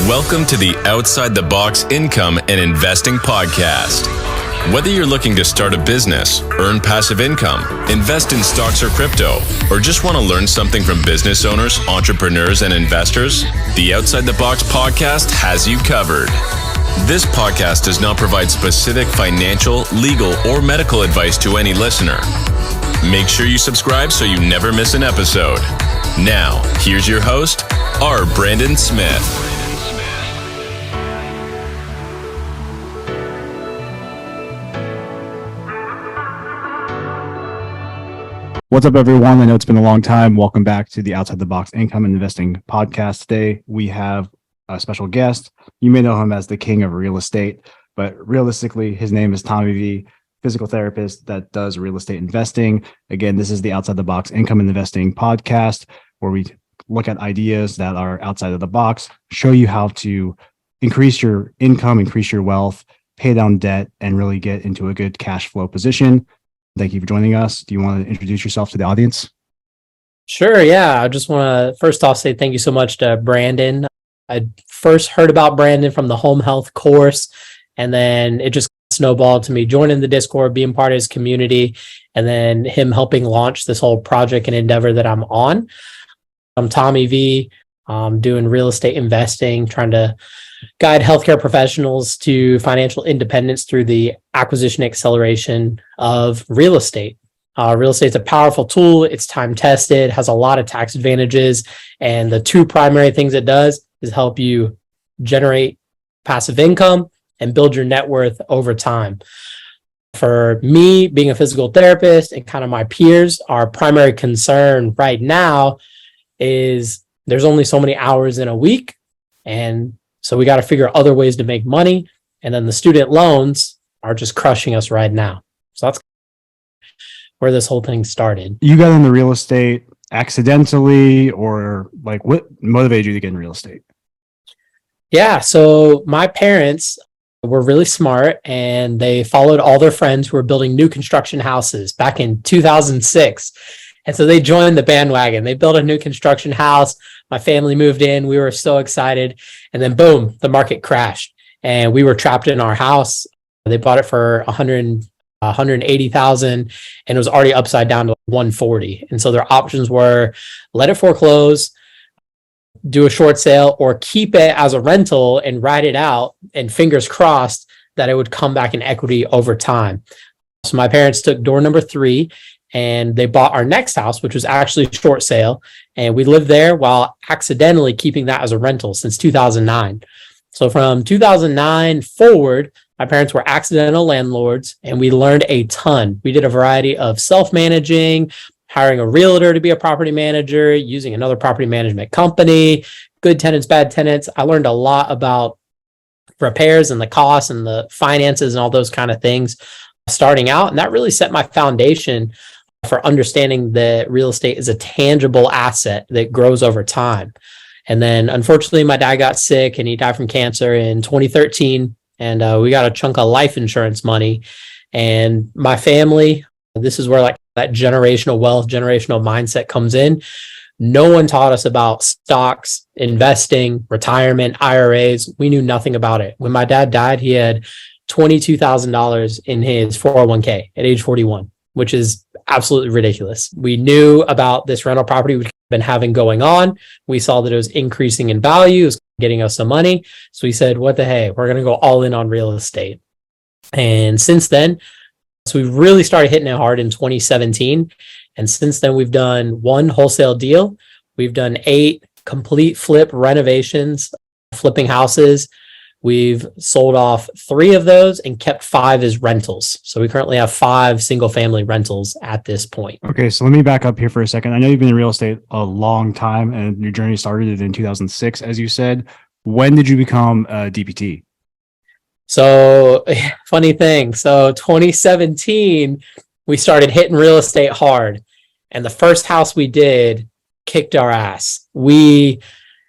Welcome to the Outside the Box Income and Investing Podcast. Whether you're looking to start a business, earn passive income, invest in stocks or crypto, or just want to learn something from business owners, entrepreneurs, and investors, the Outside the Box Podcast has you covered. This podcast does not provide specific financial, legal, or medical advice to any listener. Make sure you subscribe so you never miss an episode. Now, here's your host, R. Brandon Smith. What's up, everyone? I know it's been a long time. Welcome back to the Outside the Box Income and Investing Podcast. Today, we have a special guest. You may know him as the king of real estate, but realistically, his name is Tommy V, physical therapist that does real estate investing. Again, this is the Outside the Box Income and Investing Podcast, where we look at ideas that are outside of the box, show you how to increase your income, increase your wealth, pay down debt, and really get into a good cash flow position. Thank you for joining us. Do you want to introduce yourself to the audience? Sure. Yeah. I just want to first off say thank you so much to Brandon. I first heard about Brandon from the home health course, and then it just snowballed to me joining the Discord, being part of his community, and then him helping launch this whole project and endeavor that I'm on. I'm Tommy V. I'm doing real estate investing, trying to guide healthcare professionals to financial independence through the acquisition acceleration of real estate. Real estate is a powerful tool. It's time tested, has a lot of tax advantages. And the two primary things it does is help you generate passive income and build your net worth over time. For me, being a physical therapist and kind of my peers, our primary concern right now is there's only so many hours in a week. And so we got to figure other ways to make money. And then the student loans are just crushing us right now. So that's where this whole thing started. You got into real estate accidentally, or like what motivated you to get in real estate? Yeah. So my parents were really smart, and they followed all their friends who were building new construction houses back in 2006. And so they joined the bandwagon. They built a new construction house. My family moved in. We were so excited. And then boom, the market crashed and we were trapped in our house. They bought it for $180,000 and it was already upside down to $140,000. And so their options were let it foreclose, do a short sale, or keep it as a rental and ride it out, and fingers crossed that it would come back in equity over time. So my parents took door number 3, and they bought our next house, which was actually a short sale. And we lived there while accidentally keeping that as a rental since 2009. So from 2009 forward, my parents were accidental landlords, and we learned a ton. We did a variety of self-managing, hiring a realtor to be a property manager, using another property management company, good tenants, bad tenants. I learned a lot about repairs and the costs and the finances and all those kind of things starting out. And that really set my foundation for understanding that real estate is a tangible asset that grows over time. And then unfortunately, my dad got sick and he died from cancer in 2013. And we got a chunk of life insurance money. And my family, this is where like that generational wealth, generational mindset comes in. No one taught us about stocks, investing, retirement, IRAs. We knew nothing about it. When my dad died, he had $22,000 in his 401k at age 41, which is absolutely ridiculous. We knew about this rental property we've been having going on. We saw that it was increasing in value, it was getting us some money. So we said, what the hey, we're going to go all in on real estate. And since then, so we really started hitting it hard in 2017. And since then, we've done 1 wholesale deal. We've done 8 complete flip renovations, flipping houses. We've sold off 3 of those and kept 5 as rentals. So we currently have 5 single family rentals at this point. Okay, so let me back up here for a second. I know you've been in real estate a long time and your journey started in 2006, as you said. When did you become a DPT? So funny thing. So 2017, we started hitting real estate hard. And the first house we did kicked our ass. We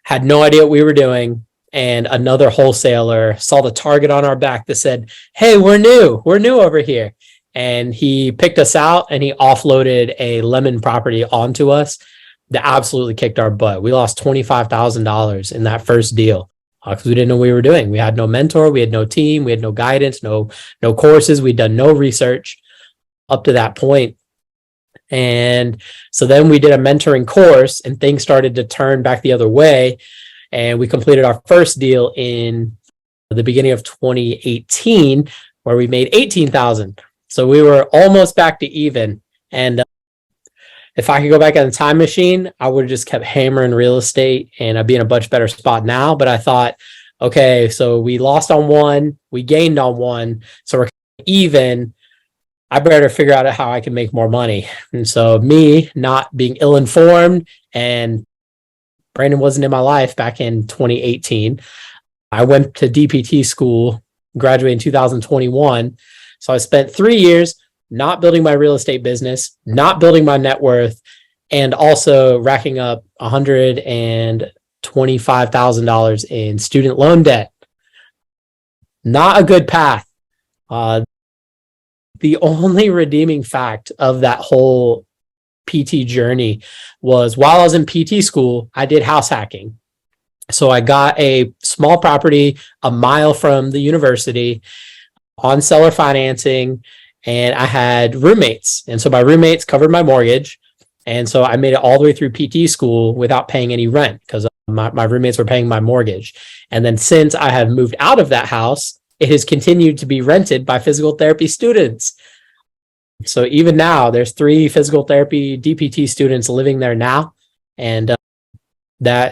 had no idea what we were doing. And another wholesaler saw the target on our back that said, hey, we're new over here. And he picked us out and he offloaded a lemon property onto us that absolutely kicked our butt. We lost $25,000 in that first deal. because we didn't know what we were doing. We had no mentor, we had no team, we had no guidance, no courses, we'd done no research up to that point. And so then we did a mentoring course and things started to turn back the other way. And we completed our first deal in the beginning of 2018, where we made 18,000. So we were almost back to even. And if I could go back in the time machine, I would have just kept hammering real estate and I'd be in a much better spot now. But I thought, okay, so we lost on one, we gained on one, so we're even. I better figure out how I can make more money. And so me not being ill-informed, and Brandon wasn't in my life back in 2018. I went to DPT school, graduated in 2021. So I spent 3 years not building my real estate business, not building my net worth, and also racking up $125,000 in student loan debt. Not a good path. The only redeeming fact of that whole PT journey was while I was in PT school, I did house hacking. So I got a small property a mile from the university on seller financing, and I had roommates. And so my roommates covered my mortgage. And so I made it all the way through PT school without paying any rent because my roommates were paying my mortgage. And then since I have moved out of that house, it has continued to be rented by physical therapy students. So even now, there's 3 physical therapy DPT students living there now. And that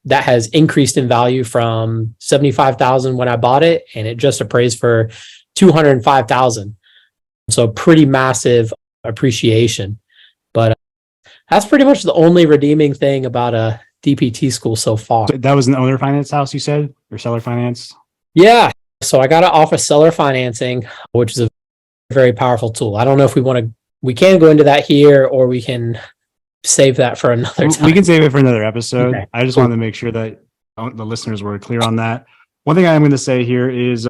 has increased in value from $75,000 when I bought it, and it just appraised for $205,000. So pretty massive appreciation. But that's pretty much the only redeeming thing about a DPT school so far. So that was an owner finance house, you said, or seller finance? Yeah. So I got it off of seller financing, which is a very powerful tool. I don't know if we can go into that here, or we can save that for another time. We can save it for another episode. Okay. I just wanted to make sure that the listeners were clear on that. One thing I'm going to say here is,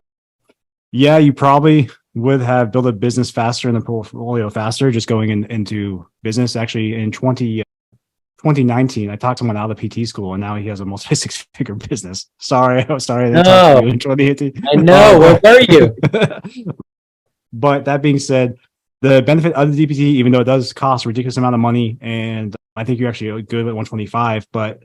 yeah, you probably would have built a business faster and the portfolio faster just going into business. Actually, in 2019, I talked someone out of the PT school, and now he has a multi-six-figure business. Sorry. I didn't talk to you in 2018. I know. Where were you? But that being said, the benefit of the DPT, even though it does cost a ridiculous amount of money, and I think you're actually good at 125, but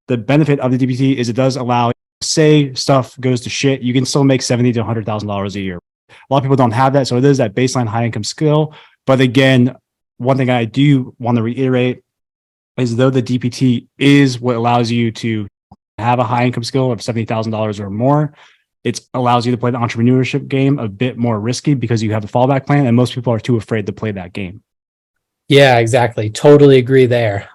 the benefit of the DPT is it does allow, say stuff goes to shit, you can still make $70,000 to $100,000 a year. A lot of people don't have that, so it is that baseline high income skill. But again, one thing I do want to reiterate is though the DPT is what allows you to have a high income skill of $70,000 or more, it allows you to play the entrepreneurship game a bit more risky because you have a fallback plan, and most people are too afraid to play that game. Yeah, exactly. Totally agree there.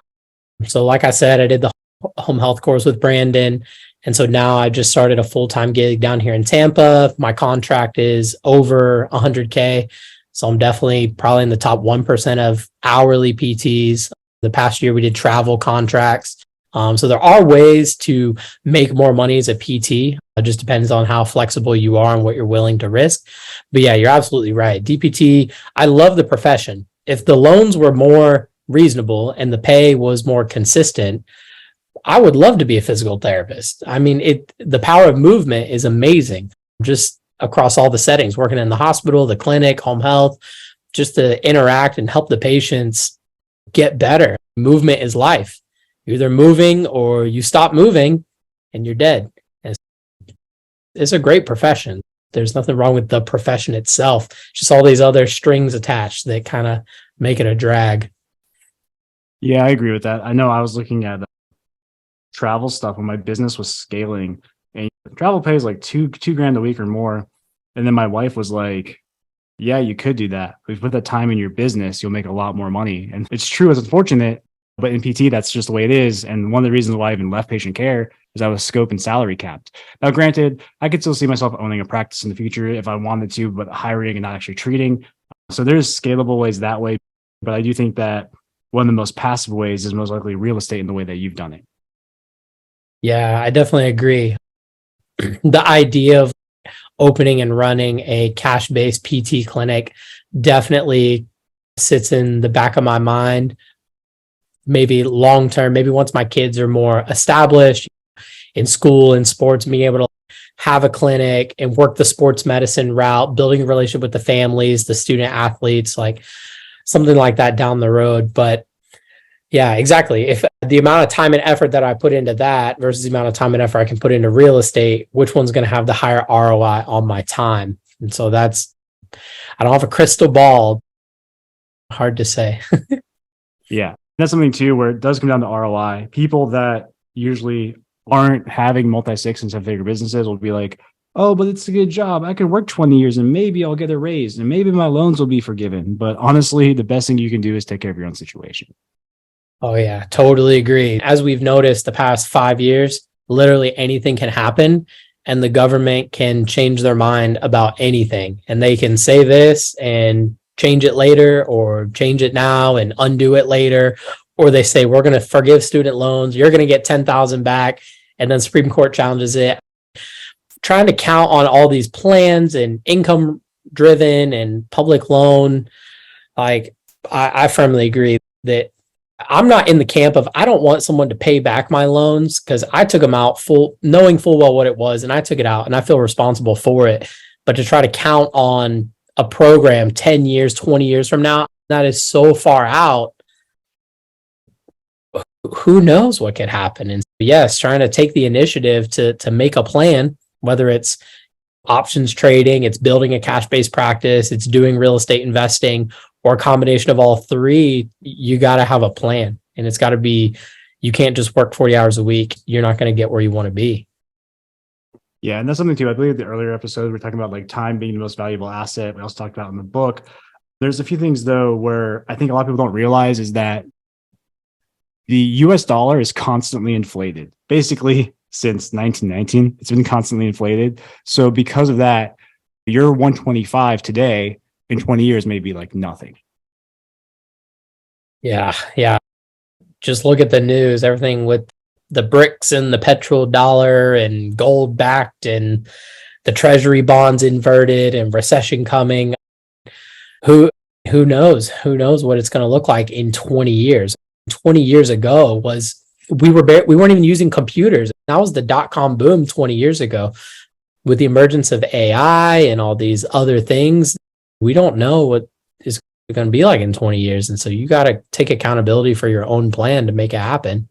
So like I said, I did the home health course with Brandon. And so now I just started a full-time gig down here in Tampa. My contract is over 100K. So I'm definitely probably in the top 1% of hourly PTs. The past year we did travel contracts. So there are ways to make more money as a PT. It just depends on how flexible you are and what you're willing to risk. But yeah, you're absolutely right. DPT, I love the profession. If the loans were more reasonable and the pay was more consistent, I would love to be a physical therapist. I mean, the power of movement is amazing, just across all the settings, working in the hospital, the clinic, home health, just to interact and help the patients get better. Movement is life. You're either moving or you stop moving and you're dead. And it's a great profession. There's nothing wrong with the profession itself. Just all these other strings attached that kind of make it a drag. Yeah, I agree with that. I know I was looking at travel stuff when my business was scaling, and travel pays like two grand a week or more. And then my wife was like, yeah, you could do that. If you put that time in your business, you'll make a lot more money. And it's true, it's unfortunate, but in PT, that's just the way it is. And one of the reasons why I even left patient care is I was scope and salary capped. Now, granted, I could still see myself owning a practice in the future if I wanted to, but hiring and not actually treating. So there's scalable ways that way. But I do think that one of the most passive ways is most likely real estate in the way that you've done it. Yeah, I definitely agree. The idea of opening and running a cash-based PT clinic definitely sits in the back of my mind. Maybe long-term, maybe once my kids are more established, in school and sports, being able to have a clinic and work the sports medicine route, building a relationship with the families, the student athletes, like something like that down the road. But yeah, exactly. If the amount of time and effort that I put into that versus the amount of time and effort I can put into real estate, which one's going to have the higher ROI on my time? And so I don't have a crystal ball. Hard to say. Yeah. That's something too, where it does come down to ROI. People that usually aren't having multi-six and seven-figure businesses will be like, oh, but it's a good job. I could work 20 years and maybe I'll get a raise and maybe my loans will be forgiven. But honestly, the best thing you can do is take care of your own situation. Oh, yeah, totally agree. As we've noticed the past 5 years, literally anything can happen and the government can change their mind about anything. And they can say this and change it later, or change it now and undo it later. Or they say, we're going to forgive student loans. You're going to get 10,000 back. And then Supreme Court challenges it. Trying to count on all these plans and income driven and public loan. Like, I firmly agree that I'm not in the camp of, I don't want someone to pay back my loans, because I took them out knowing full well what it was, and I took it out and I feel responsible for it. But to try to count on a program 10 years, 20 years from now, that is so far out. Who knows what could happen? And yes, trying to take the initiative to make a plan, whether it's options trading, it's building a cash-based practice, it's doing real estate investing, or a combination of all three. You got to have a plan, and it's got to be, you can't just work 40 hours a week. You're not going to get where you want to be. Yeah. And that's something too. I believe the earlier episode, we're talking about like time being the most valuable asset. We also talked about in the book. There's a few things though, where I think a lot of people don't realize is that the US dollar is constantly inflated. Basically, since 1919, it's been constantly inflated. So because of that, your 125 today in 20 years may be like nothing. Yeah. Just look at the news, everything with the BRICS and the petrodollar and gold backed and the treasury bonds inverted and recession coming. Who knows? Who knows what it's going to look like in 20 years? 20 years ago we weren't even using computers. That was the dot-com boom 20 years ago. With the emergence of AI and all these other things, we don't know what is going to be like in 20 years. And so you got to take accountability for your own plan to make it happen.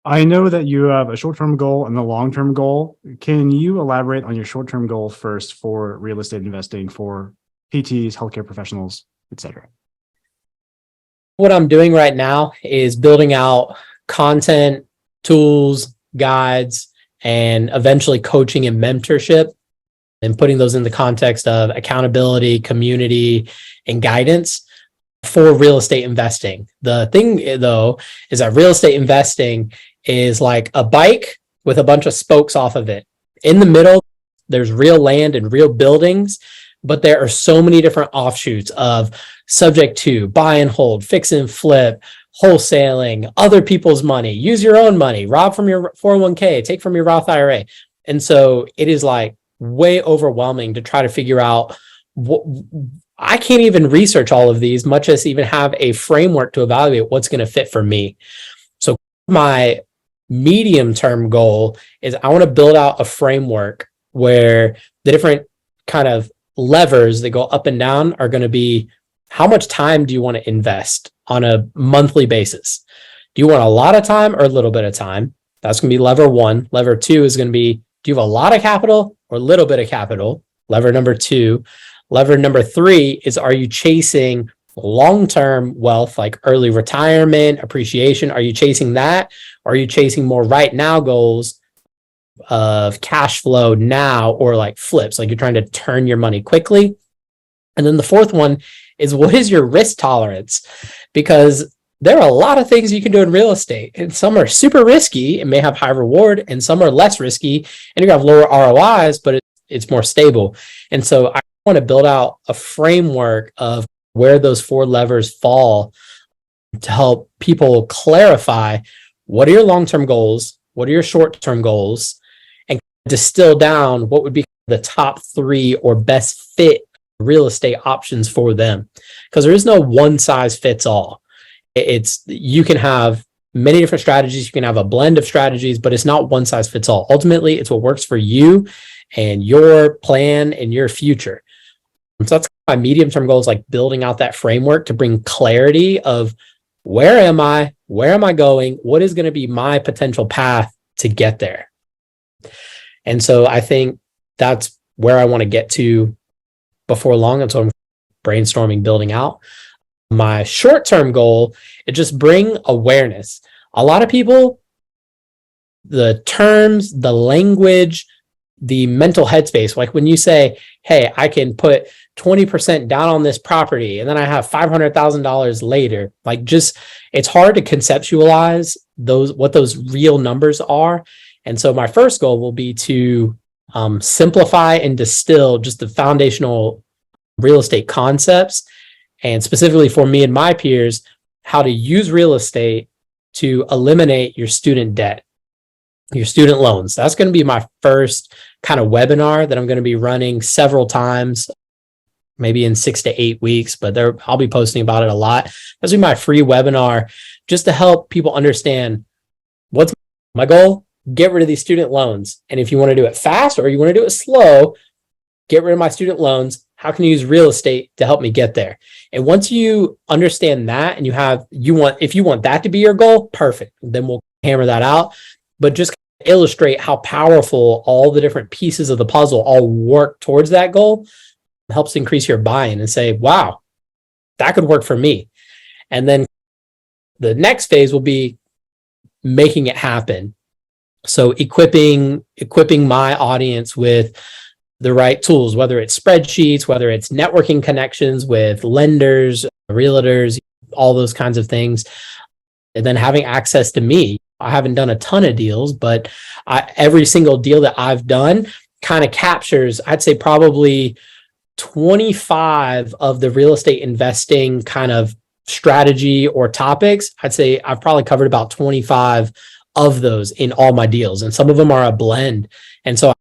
I know that you have a short-term goal and a long-term goal. Can you elaborate on your short-term goal first for real estate investing for PTs, healthcare professionals, etc.? What I'm doing right now is building out content, tools, guides, and eventually coaching and mentorship, and putting those in the context of accountability, community, and guidance for real estate investing. The thing though is that real estate investing is like a bike with a bunch of spokes off of it. In the middle, there's real land and real buildings, but there are so many different offshoots of subject to buy and hold, fix and flip, wholesaling, other people's money, use your own money, rob from your 401k, take from your Roth IRA. And so it is like way overwhelming to try to figure out what, I can't even research all of these, much as even have a framework to evaluate what's going to fit for me. So my medium-term goal is I want to build out a framework where the different kind of levers that go up and down are going to be, how much time do you want to invest on a monthly basis? Do you want a lot of time or a little bit of time? That's going to be lever one. Lever two is going to be, do you have a lot of capital or a little bit of capital? Lever number two. Lever number three is, are you chasing long-term wealth like early retirement, appreciation? Are you chasing that? Or are you chasing more right now goals of cash flow now, or like flips, like you're trying to turn your money quickly? And then the fourth one is, what is your risk tolerance? Because there are a lot of things you can do in real estate, and some are super risky and may have high reward, and some are less risky and you have lower ROIs, but it's more stable. And so I want to build out a framework of where those four levers fall to help people clarify, what are your long-term goals? What are your short-term goals? And distill down what would be the top three or best fit real estate options for them. Because there is no one size fits all. It's, you can have many different strategies. You can have a blend of strategies, but it's not one size fits all. Ultimately, it's what works for you and your plan and your future. So that's my medium-term goal, is like building out that framework to bring clarity of where am I? Where am I going? What is going to be my potential path to get there? And so I think that's where I want to get to before long. And so I'm brainstorming, building out. My short-term goal is just bring awareness. A lot of people, the terms, the language, the mental headspace, like when you say, hey, I can put 20% down on this property and then I have $500,000 later, like just, it's hard to conceptualize what those real numbers are. And so my first goal will be to simplify and distill just the foundational real estate concepts, and specifically for me and my peers, how to use real estate to eliminate your student debt, your student loans. That's going to be my first kind of webinar that I'm going to be running several times, maybe in 6 to 8 weeks, but I'll be posting about it a lot. This will be my free webinar just to help people understand what's my goal. Get rid of these student loans. And if you want to do it fast or you want to do it slow, get rid of my student loans. How can you use real estate to help me get there? And once you understand that and if you want that to be your goal, perfect. Then we'll hammer that out. But just illustrate how powerful all the different pieces of the puzzle all work towards that goal helps increase your buy-in and say, wow, that could work for me. And then the next phase will be making it happen. So equipping my audience with the right tools, whether it's spreadsheets, whether it's networking connections with lenders, realtors, all those kinds of things. And then having access to me. I haven't done a ton of deals, but every single deal that I've done kind of captures, I'd say probably 25 of the real estate investing kind of strategy or topics. I'd say I've probably covered about 25 of those in all my deals. And some of them are a blend. And so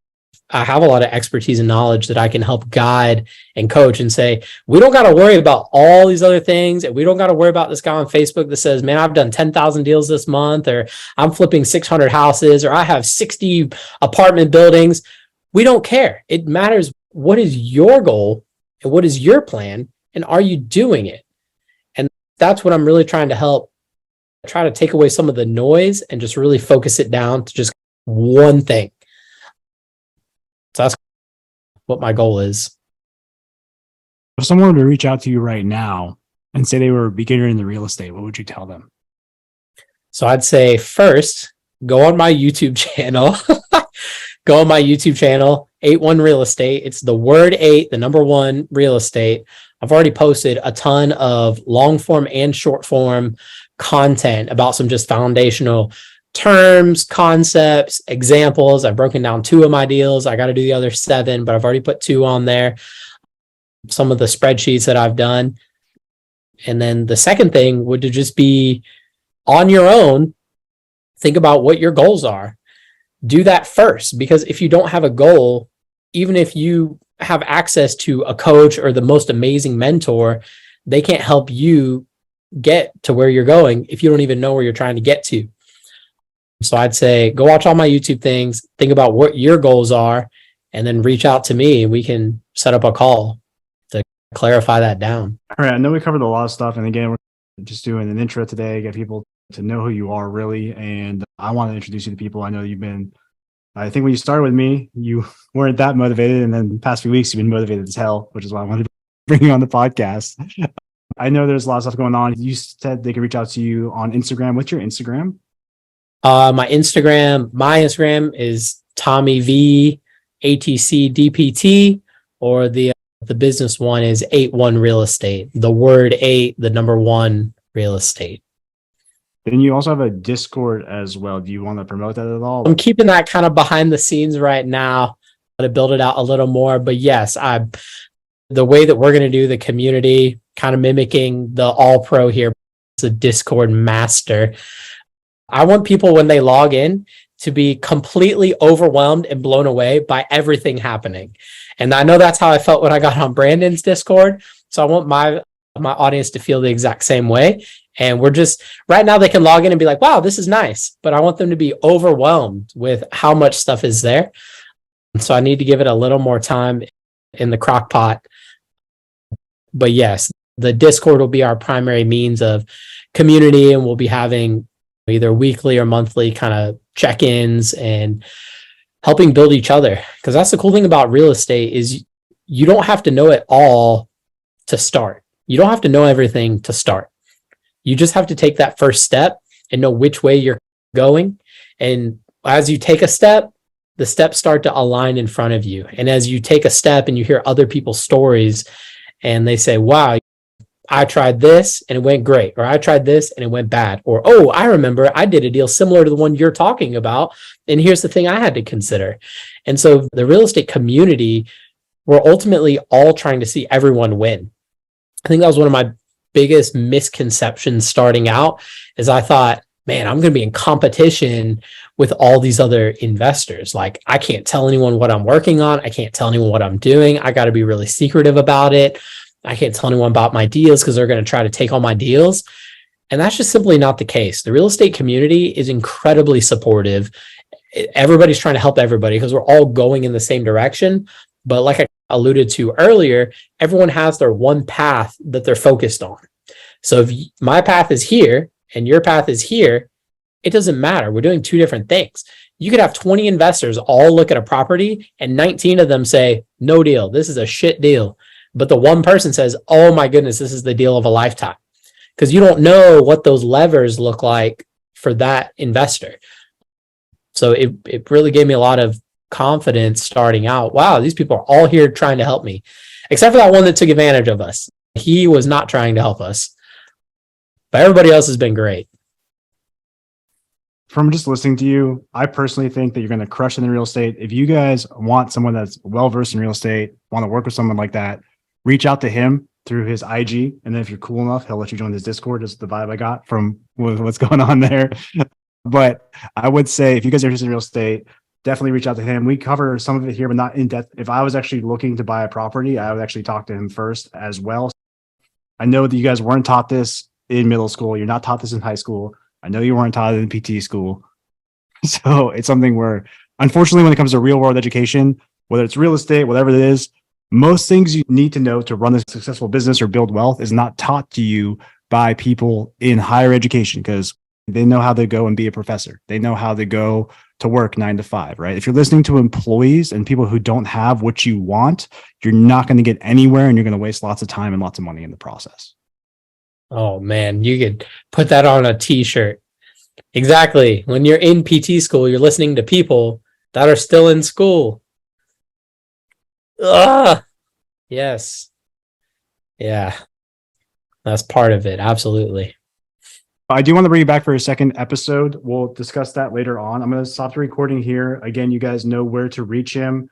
I have a lot of expertise and knowledge that I can help guide and coach and say, we don't got to worry about all these other things. And we don't got to worry about this guy on Facebook that says, man, I've done 10,000 deals this month, or I'm flipping 600 houses, or I have 60 apartment buildings. We don't care. It matters. What is your goal and what is your plan? And are you doing it? And that's what I'm really trying to help, try to take away some of the noise and just really focus it down to just one thing. So that's what my goal is. If someone were to reach out to you right now and say they were a beginner in the real estate, what would you tell them? So I'd say first, go on my YouTube channel. Go on my YouTube channel, 81 Real Estate. It's the word 8, the number 1 real estate. I've already posted a ton of long form and short form content about some just foundational terms, concepts, examples. I've broken down 2 of my deals. I got to do the other 7, but I've already put 2 on there. Some of the spreadsheets that I've done. And then the second thing would to just be on your own, think about what your goals are. Do that first, because if you don't have a goal, even if you have access to a coach or the most amazing mentor, they can't help you get to where you're going if you don't even know where you're trying to get to. So I'd say go watch all my YouTube things, think about what your goals are, and then reach out to me and we can set up a call to clarify that down. All right. I know we covered a lot of stuff. And again, we're just doing an intro today, get people to know who you are really. And I want to introduce you to people. I know I think when you started with me, you weren't that motivated. And then the past few weeks, you've been motivated as hell, which is why I wanted to bring you on the podcast. I know there's a lot of stuff going on. You said they could reach out to you on Instagram. What's your Instagram? My Instagram is Tommy V ATC DPT, or the business one is 81 Real Estate. The word 8, the number 1 real estate. Then you also have a Discord as well. Do you want to promote that at all? I'm keeping that kind of behind the scenes right now to build it out a little more. But yes, the way that we're going to do the community, kind of mimicking the All Pro here, it's a Discord master. I want people when they log in to be completely overwhelmed and blown away by everything happening. And I know that's how I felt when I got on Brandon's Discord. So I want my audience to feel the exact same way. And we're just right now they can log in and be like, wow, this is nice. But I want them to be overwhelmed with how much stuff is there. So I need to give it a little more time in the crock pot. But yes, the Discord will be our primary means of community, and we'll be having either weekly or monthly kind of check-ins and helping build each other. Because that's the cool thing about real estate is you don't have to know it all to start. You don't have to know everything to start. You just have to take that first step and know which way you're going. And as you take a step, the steps start to align in front of you. And as you take a step and you hear other people's stories and they say, wow, I tried this and it went great, or I tried this and it went bad, or, oh, I remember I did a deal similar to the one you're talking about, and here's the thing I had to consider. And so the real estate community, we're ultimately all trying to see everyone win. I think that was one of my biggest misconceptions starting out, is I thought, man, I'm going to be in competition with all these other investors. Like, I can't tell anyone what I'm working on. I can't tell anyone what I'm doing. I got to be really secretive about it. I can't tell anyone about my deals because they're going to try to take all my deals. And that's just simply not the case. The real estate community is incredibly supportive. Everybody's trying to help everybody because we're all going in the same direction. But like I alluded to earlier, everyone has their one path that they're focused on. So if my path is here and your path is here, it doesn't matter. We're doing two different things. You could have 20 investors all look at a property and 19 of them say, no deal. This is a shit deal. But the one person says, oh my goodness, this is the deal of a lifetime. Because you don't know what those levers look like for that investor. So it really gave me a lot of confidence starting out. Wow, these people are all here trying to help me. Except for that one that took advantage of us. He was not trying to help us. But everybody else has been great. From just listening to you, I personally think that you're going to crush in real estate. If you guys want someone that's well-versed in real estate, want to work with someone like that, reach out to him through his IG. And then if you're cool enough, he'll let you join his Discord. Just the vibe I got from what's going on there. But I would say if you guys are interested in real estate, definitely reach out to him. We cover some of it here, but not in depth. If I was actually looking to buy a property, I would actually talk to him first as well. I know that you guys weren't taught this in middle school. You're not taught this in high school. I know you weren't taught it in PT school. So it's something where, unfortunately, when it comes to real world education, whether it's real estate, whatever it is, most things you need to know to run a successful business or build wealth is not taught to you by people in higher education, because they know how to go and be a professor. They know how to go to work 9 to 5, right? If you're listening to employees and people who don't have what you want, you're not going to get anywhere, and you're going to waste lots of time and lots of money in the process. Oh man, you could put that on a t-shirt. Exactly. When you're in PT school, you're listening to people that are still in school. Ugh. Yes. Yeah. That's part of it. Absolutely. I do want to bring you back for a second episode. We'll discuss that later on. I'm going to stop the recording here. Again, you guys know where to reach him.